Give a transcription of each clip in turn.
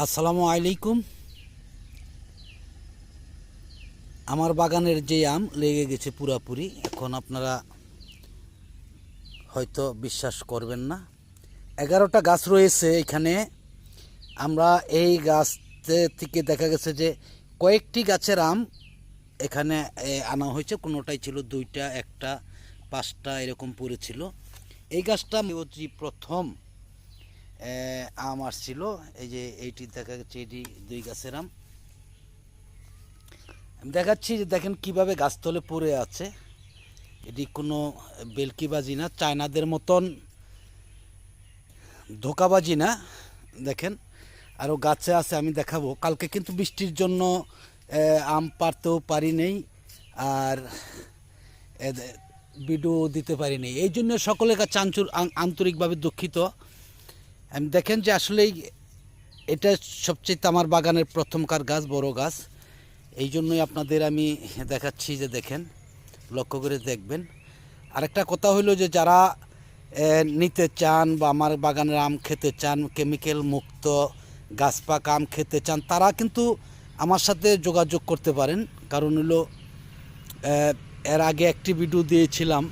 আসসালামু আলাইকুম। আমার বাগানের যে আম লেগে গেছে পুরাপুরি, এখন আপনারা হয়তো বিশ্বাস করবেন না। 11টা গাছ রয়েছে এখানে। আমরা এই গাছ থেকে দেখা গেছে যে কয়েকটি গাছের আম এখানে আনা হয়েছে। কোনোটাই ছিল 2টা, 1টা, 5টা এরকম পড়েছিল। এই গাছটা প্রথম আম আসছিল। এই যে এইটি দেখা যাচ্ছে, এটি 2 গাছের আম। আমি দেখাচ্ছি যে দেখেন কিভাবে গাছতলে পড়ে আছে। এটি কোনো বেলকিবাজি না, চায়নাদের মতন ধোকাবাজি না। দেখেন আরও গাছে আছে, আমি দেখাবো। কালকে কিন্তু বৃষ্টির জন্য আম পারতেও পারি নেই, আর ভিডিও দিতে পারি নেই। এই জন্য সকলের কাছে আন্তরিকভাবে দুঃখিত। আমি দেখেন যে আসলেই এটা সবচেয়ে আমার বাগানের প্রথমকার গাছ, বড় গাছ। এই জন্যই আপনাদের আমি দেখাচ্ছি যে দেখেন, লক্ষ্য করে দেখবেন। আরেকটা কথা হলো যে যারা নিতে চান বা আমার বাগানের আম খেতে চান, কেমিক্যাল মুক্ত গাছপাকা আম খেতে চান, তারা কিন্তু আমার সাথে যোগাযোগ করতে পারেন। কারণ হলো এর আগে একটি ভিডিও দিয়েছিলাম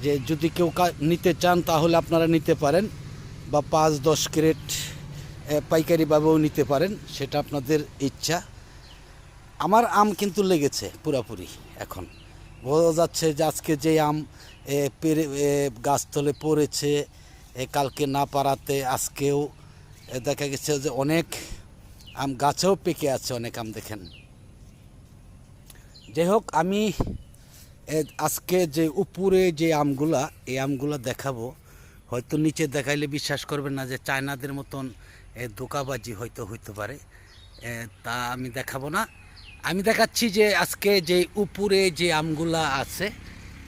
যে যদি কেউ নিতে চান তাহলে আপনারা নিতে পারেন, বা 5-10 ক্যারেট পাইকারিভাবেও নিতে পারেন, সেটা আপনাদের ইচ্ছা। আমার আম কিন্তু লেগেছে পুরাপুরি। এখন বোঝা যাচ্ছে যে আজকে যে আম পেরে গাছতলে পড়েছে, কালকে না পারাতে আজকেও দেখা গেছে যে অনেক আম গাছেও পেকে আছে, অনেক আম দেখেন। যাই হোক, আমি আজকে যে উপরে যে আমগুলা, এই আমগুলা দেখাবো। হয়তো নিচে দেখাইলে বিশ্বাস করবেন না, যে চায়নাদের মতন ধোঁকাবাজি হয়তো হইতে পারে, তা আমি দেখাবো না। আমি দেখাচ্ছি যে আজকে যে উপরে যে আমগুলা আছে,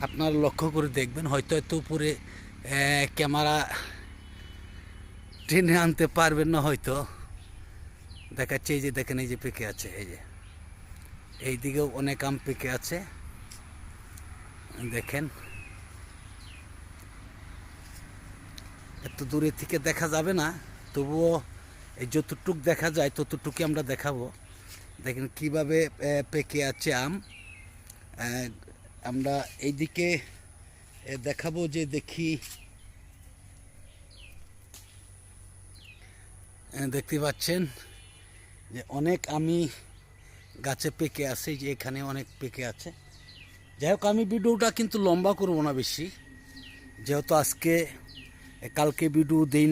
আপনারা লক্ষ্য করে দেখবেন। হয়তো উপরে ক্যামেরা টেনে আনতে পারবেন না হয়তো। দেখাচ্ছি, এই যে দেখেন, এই যে পেকে আছে, এই যে এই দিকেও অনেক আম পেকে আছে দেখেন। এত দূরে থেকে দেখা যাবে না, তবুও এই যতটুক দেখা যায় ততটুকু আমরা দেখাবো। দেখেন কিভাবে পেকে আছে আম। আমরা এইদিকে দেখাবো, যে দেখি, দেখতে পাচ্ছেন যে অনেক আমি গাছে পেকে আছে, যে এখানে অনেক পেকে আছে। যাই হোক, আমি ভিডিওটা কিন্তু লম্বা করবো না বেশি, যেহেতু আজকে কালকে ভিডিও দিই